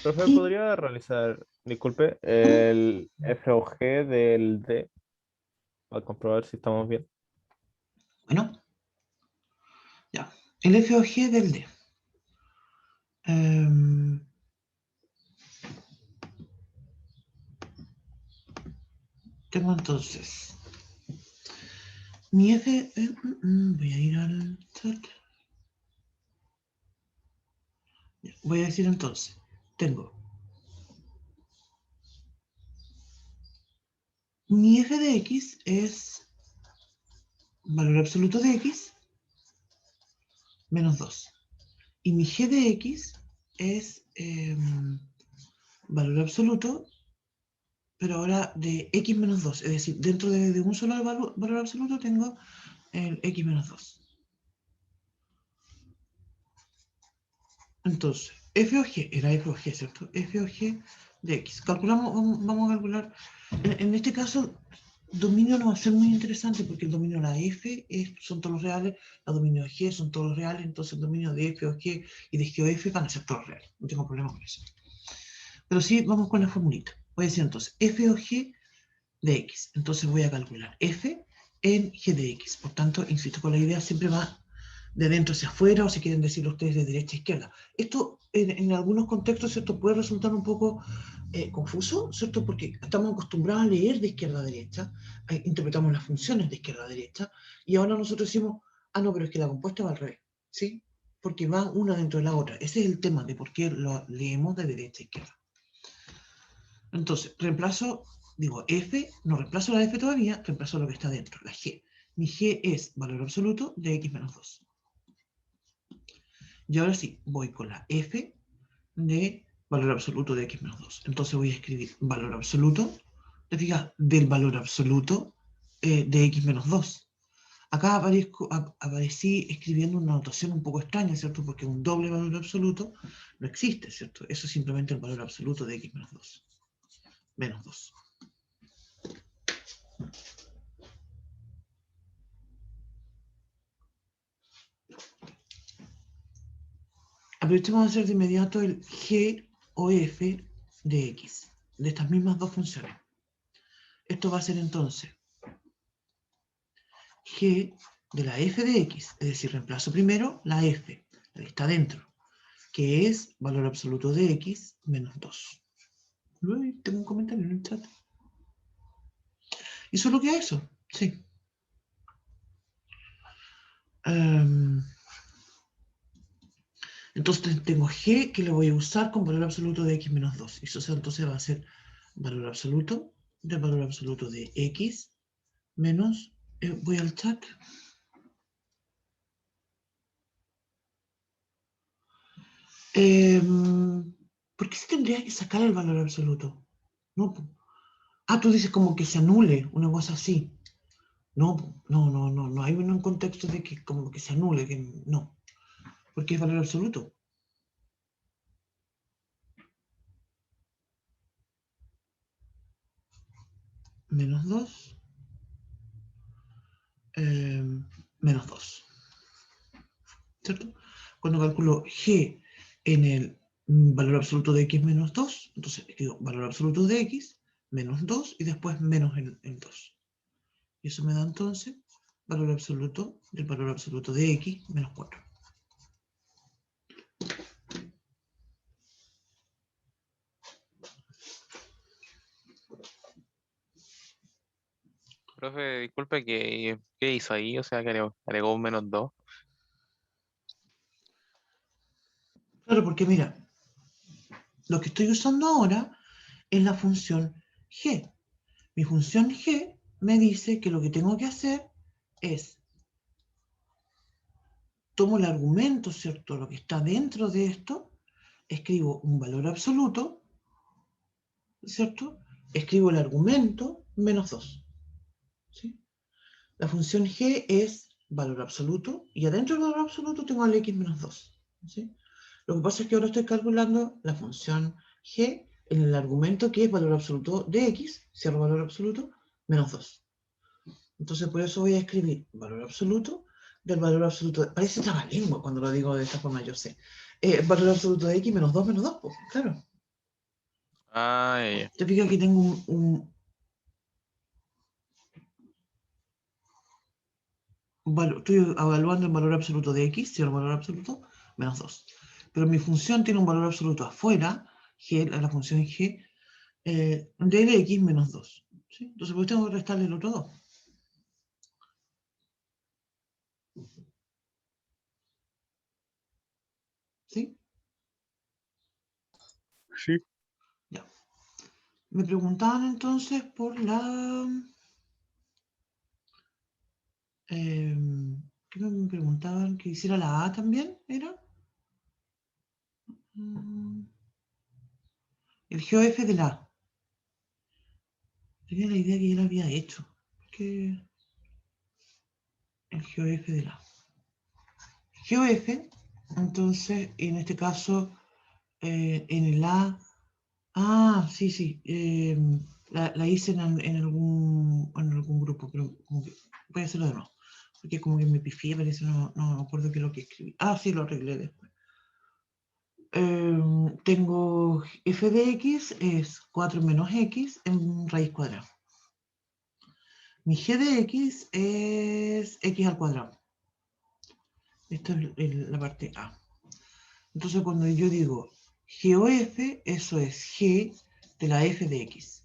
Speaker 4: Profe,
Speaker 1: Y
Speaker 4: ¿podría realizar, disculpe, el FOG del D para comprobar si estamos bien?
Speaker 1: bueno, ya. El FOG del D. Tengo entonces mi F. Voy a ir al chat. Voy a decir entonces. Tengo mi F de X es valor absoluto de X menos 2. Y mi G de X es valor absoluto, pero ahora de X menos 2. Es decir, dentro de un solo valor absoluto tengo el x menos 2. Entonces, f o g era f o g, ¿cierto? F o g de x. Calculamos, vamos a calcular. En este caso, dominio no va a ser muy interesante porque el dominio de la f son todos los reales, el dominio de g son todos los reales, entonces el dominio de f o g y de g o f van a ser todos reales. No tengo problema con eso. Pero sí, vamos con la formulita. Voy a decir entonces f o g de x. Entonces voy a calcular f en g de x. Por tanto, insisto con la idea, siempre va de dentro hacia afuera, o si quieren decirlo ustedes de derecha a izquierda. Esto en algunos contextos, ¿cierto?, puede resultar un poco confuso, ¿cierto?, porque estamos acostumbrados a leer de izquierda a derecha, interpretamos las funciones de izquierda a derecha, y ahora nosotros decimos, ah, no, pero es que la compuesta va al revés, ¿sí? Porque va una dentro de la otra. Ese es el tema de por qué lo leemos de derecha a izquierda. Entonces, reemplazo, digo, f, no reemplazo la f todavía, reemplazo lo que está dentro, la g. Mi g es valor absoluto de x menos 2. Y ahora sí, voy con la f de valor absoluto de x menos 2. Entonces voy a escribir valor absoluto, te fijas, del valor absoluto de x menos 2. Acá aparecí escribiendo una notación un poco extraña, ¿cierto? Porque un doble valor absoluto no existe, ¿cierto? Eso es simplemente el valor absoluto de x menos 2. Menos 2. Aprovechemos de hacer de inmediato el g o f de x, de estas mismas dos funciones. Esto va a ser entonces g de la f de x, es decir, reemplazo primero la f, la que está dentro, que es valor absoluto de x menos 2. Uy, tengo un comentario en el chat. ¿Y solo queda eso? Sí. Entonces tengo g que lo voy a usar con valor absoluto de x menos 2. Y eso entonces va a ser valor absoluto del valor absoluto de x menos, voy al chat. ¿Por qué se tendría que sacar el valor absoluto? No. Ah, tú dices como que se anule, una cosa así. No, no hay un contexto de que como que se anule, que no. Porque es valor absoluto. Menos 2. Menos 2. ¿Cierto? Cuando calculo g en el valor absoluto de x menos 2, entonces escribo valor absoluto de x menos 2 y después menos el 2. Y eso me da entonces valor absoluto del valor absoluto de x menos 4.
Speaker 6: Profe, disculpe, ¿qué hizo ahí? O sea, que agregó un menos 2.
Speaker 1: Claro, porque mira, lo que estoy usando ahora es la función g. Mi función g me dice que lo que tengo que hacer es tomo el argumento, ¿cierto? Lo que está dentro de esto, escribo un valor absoluto, ¿cierto? Escribo el argumento menos 2. ¿Sí? La función g es valor absoluto y adentro del valor absoluto tengo el x menos 2. ¿Sí? Lo que pasa es que ahora estoy calculando la función g en el argumento que es valor absoluto de x, cierro valor absoluto, menos 2. Entonces por eso voy a escribir valor absoluto del valor absoluto, parece trabalengua cuando lo digo de esta forma, yo sé. Valor absoluto de x menos 2 menos 2, pues, claro.
Speaker 6: Ah, ya.
Speaker 1: Te fijas que tengo estoy evaluando el valor absoluto de x, cierro valor absoluto, menos 2. Pero mi función tiene un valor absoluto afuera, g, la función g, de x menos 2. ¿Sí? Entonces pues tengo que restarle el otro 2. ¿Sí?
Speaker 6: Sí.
Speaker 1: Ya. Me preguntaban entonces por la... ¿qué me preguntaban? ¿Que hiciera la A también? ¿Era? El GOF de la A. Tenía la idea que ya lo había hecho. Que el GOF de la GOF, entonces, en este caso, en el A, sí, la hice en algún grupo, pero como que voy a hacerlo de nuevo, porque como que me pifié, parece, no me acuerdo qué es lo que escribí. Sí, lo arreglé después. Tengo f de x es 4 menos x en raíz cuadrada. Mi g de x es x al cuadrado. Esta es la parte A. Entonces cuando yo digo GOF, eso es g de la f de x.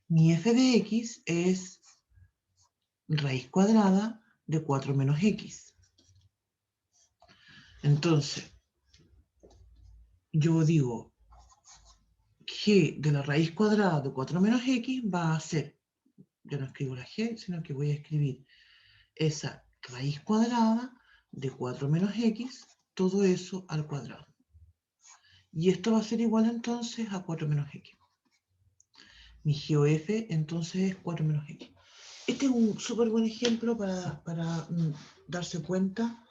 Speaker 1: Mi f de x es raíz cuadrada de 4 menos x. Entonces, yo digo g de la raíz cuadrada de 4 menos x va a ser, yo no escribo la g, sino que voy a escribir esa raíz cuadrada de 4 menos x, todo eso al cuadrado. Y esto va a ser igual entonces a 4 menos x. Mi GOF entonces es 4 menos x. Este es un súper buen ejemplo para darse cuenta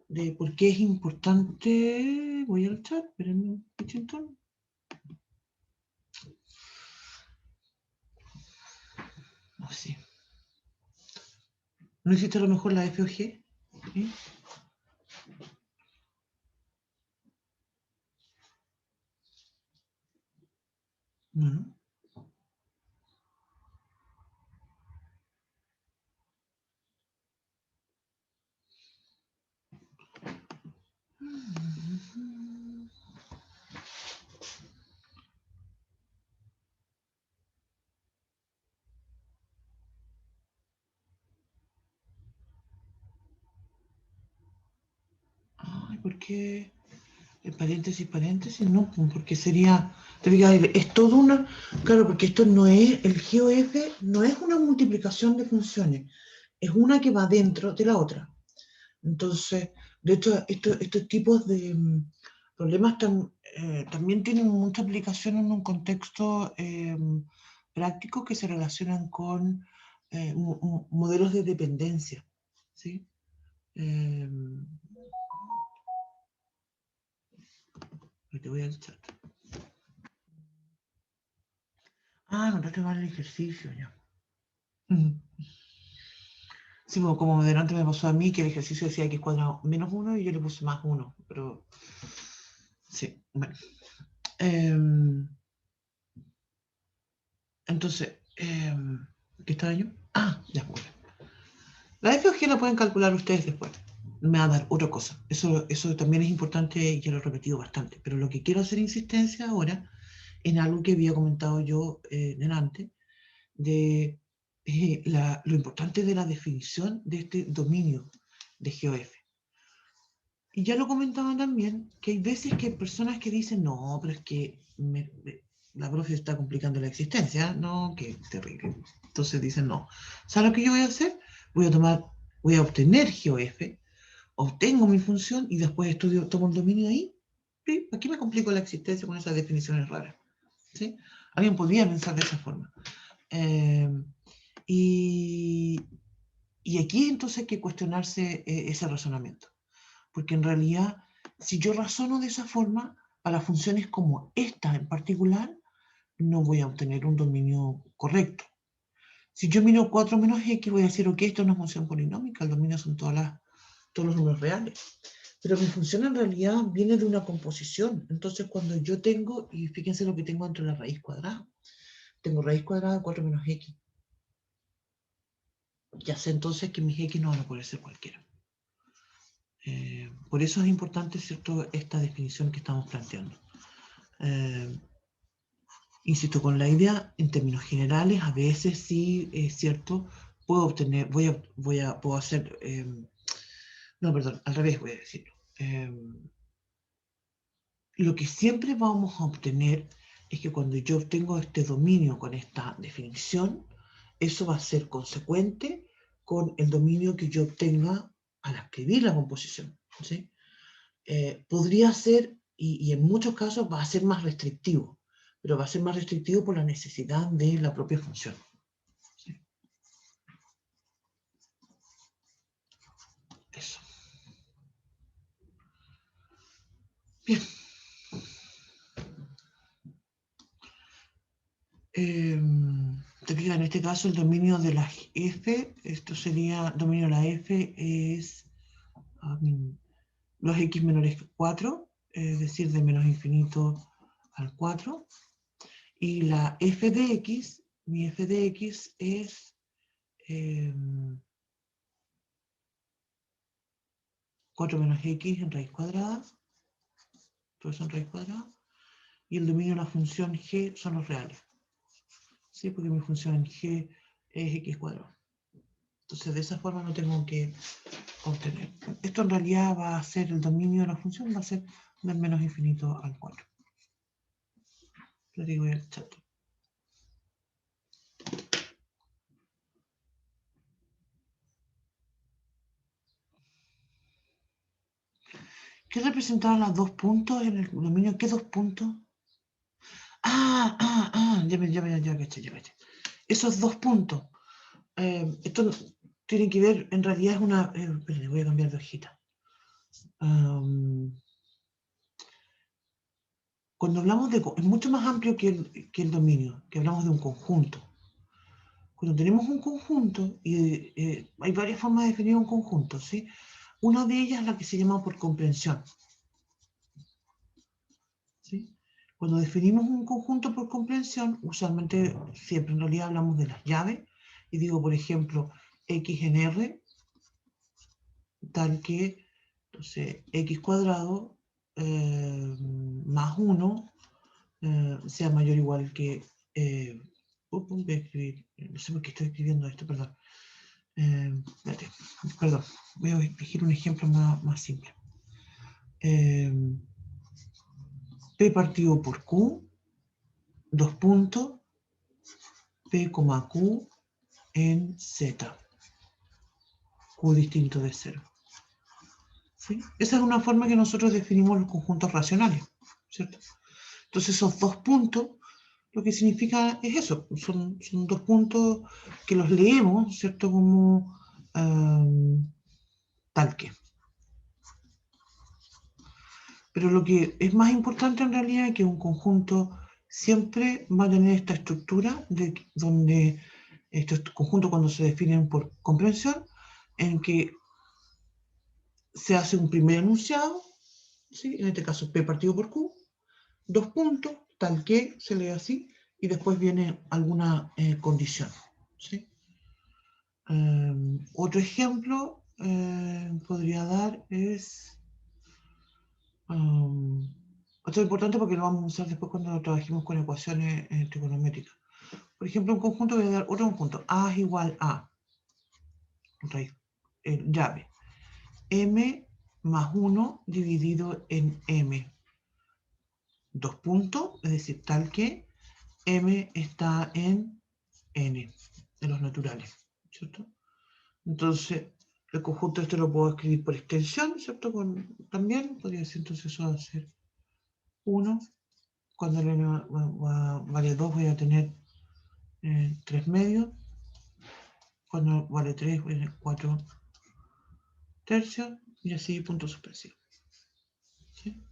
Speaker 1: de por qué es importante. Voy al chat, espérenme un poquito. No sé. ¿No hiciste a lo mejor la F o G? ¿Sí? No. Ay, ¿por qué? El paréntesis, no, porque sería, te fijas, es todo una, claro, porque esto no es, el GOF no es una multiplicación de funciones, es una que va dentro de la otra. Entonces, de hecho, estos tipos de problemas también tienen mucha aplicación en un contexto práctico que se relacionan con modelos de dependencia, ¿sí? Te voy al chat. No te mal el ejercicio ya. Sí, como delante me pasó a mí que el ejercicio decía x cuadrado menos 1 y yo le puse más 1, pero sí, bueno. Entonces, ¿qué estaba yo? Ya, bueno. La F o G la pueden calcular ustedes después. Me va a dar otra cosa. Eso también es importante y ya lo he repetido bastante. Pero lo que quiero hacer insistencia ahora en algo que había comentado yo delante, de lo importante de la definición de este dominio de GOF. Y ya lo comentaba también, que hay veces que hay personas que dicen, no, pero es que la profe está complicando la existencia, no, qué terrible. Entonces dicen, no. ¿Sabes lo que yo voy a hacer? Voy a obtener GOF, obtengo mi función y después tomo el dominio ahí. ¿Sí? ¿Para qué me complico la existencia con esas definiciones raras? ¿Sí? Alguien podría pensar de esa forma. Y aquí entonces hay que cuestionarse ese razonamiento. Porque en realidad, si yo razono de esa forma, para funciones como esta en particular, no voy a obtener un dominio correcto. Si yo miro 4 menos x, voy a decir, ok, esto es una función polinómica, el dominio son todos los números reales. Pero mi función en realidad viene de una composición. Entonces, cuando yo tengo, y fíjense lo que tengo entre la raíz cuadrada, tengo raíz cuadrada de 4 menos x. Ya sé entonces que mis x no van a poder ser cualquiera. Por eso es importante, ¿cierto?, esta definición que estamos planteando. Insisto, con la idea, en términos generales, a veces sí es cierto, puedo obtener, puedo hacer, no, perdón, al revés voy a decirlo. Lo que siempre vamos a obtener es que cuando yo obtengo este dominio con esta definición, eso va a ser consecuente con el dominio que yo obtenga al escribir la composición, ¿sí? Podría ser, y en muchos casos va a ser más restrictivo, pero va a ser más restrictivo por la necesidad de la propia función. ¿Sí? Bien. Te fijas, en este caso el dominio de la F, esto sería, dominio de la F es los x menores que 4, es decir, de menos infinito al 4. Y la f de x, mi f de x es 4 menos x en raíz cuadrada, todo eso en raíz cuadrada, y el dominio de la función g son los reales, ¿sí? Porque mi función g es x cuadrado. Entonces de esa forma no tengo que obtener. Esto en realidad va a ser el dominio de la función, va a ser del menos infinito al 4. Lo digo en el chat. ¿Qué representaban los 2 puntos en el dominio? ¿Qué 2 puntos? Ya caché. Esos 2 puntos. Esto tiene que ver, en realidad es una... espérate, voy a cambiar de hojita. Cuando hablamos de... Es mucho más amplio que el dominio, que hablamos de un conjunto. Cuando tenemos un conjunto, y hay varias formas de definir un conjunto, ¿sí? Una de ellas es la que se llama por comprensión. ¿Sí? Cuando definimos un conjunto por comprensión, usualmente siempre en realidad hablamos de las llaves, y digo, por ejemplo, x en R, tal que, entonces, x cuadrado más 1 sea mayor o igual que... voy a escribir, no sé por qué estoy escribiendo esto, perdón. Perdón, voy a elegir un ejemplo más simple. P partido por Q, 2 puntos, P, Q en Z, Q distinto de 0. ¿Sí? Esa es una forma que nosotros definimos los conjuntos racionales, ¿cierto? Entonces esos 2 puntos, lo que significa es eso, son 2 puntos que los leemos, ¿cierto? Como tal que. Pero lo que es más importante en realidad es que un conjunto siempre va a tener esta estructura donde estos conjuntos cuando se definen por comprensión, en que se hace un primer enunciado, ¿sí? En este caso P partido por Q, 2 puntos, tal que se lee así, y después viene alguna condición, ¿sí? Otro ejemplo podría dar es... esto es importante porque lo vamos a usar después cuando trabajemos con ecuaciones trigonométricas. Por ejemplo, un conjunto, voy a dar otro conjunto. A es igual a raíz, llave m más 1 dividido en m. 2 puntos, es decir, tal que m está en n, de los naturales, ¿cierto? Entonces, el conjunto este lo puedo escribir por extensión, ¿cierto? También podría ser, entonces eso va a ser 1. Cuando el n vale 2 voy a tener 3 medios. Cuando vale 3 voy a tener 4 tercios. Y así punto suspensivo. ¿Sí?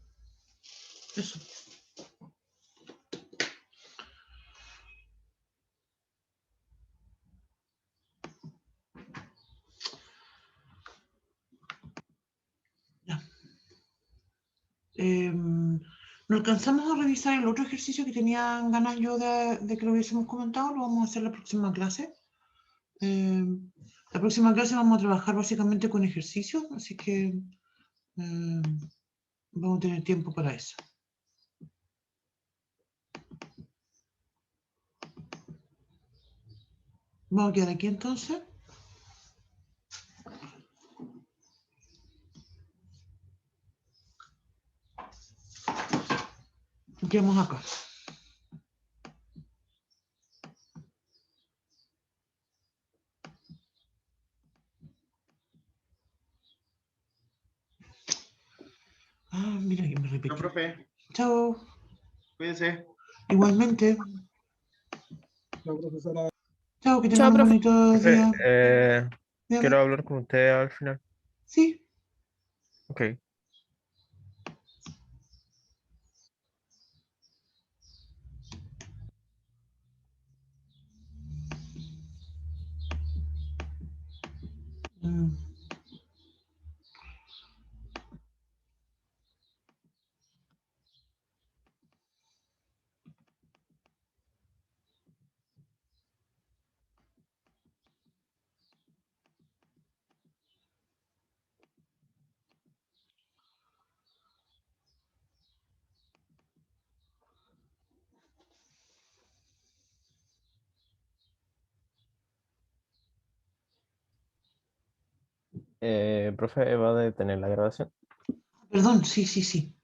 Speaker 1: Eso. Ya. No alcanzamos a revisar el otro ejercicio que tenían ganas yo de que lo hubiésemos comentado. Lo vamos a hacer la próxima clase. La próxima clase vamos a trabajar básicamente con ejercicios, así que vamos a tener tiempo para eso. Vamos a quedar aquí entonces. Quedamos acá. Mira que me repetí.
Speaker 5: Chao, profe.
Speaker 1: Chao.
Speaker 5: Cuídense.
Speaker 1: Igualmente.
Speaker 7: Chao, profesora.
Speaker 1: Chao, que tengan
Speaker 8: Chao,
Speaker 1: un
Speaker 8: profe.
Speaker 1: bonito
Speaker 4: Profe,
Speaker 1: día. Dígame.
Speaker 4: quiero hablar con usted al final.
Speaker 1: Sí.
Speaker 4: Ok.
Speaker 1: Mm,
Speaker 4: Profe, ¿va a detener la grabación?
Speaker 1: Perdón, sí, sí, sí.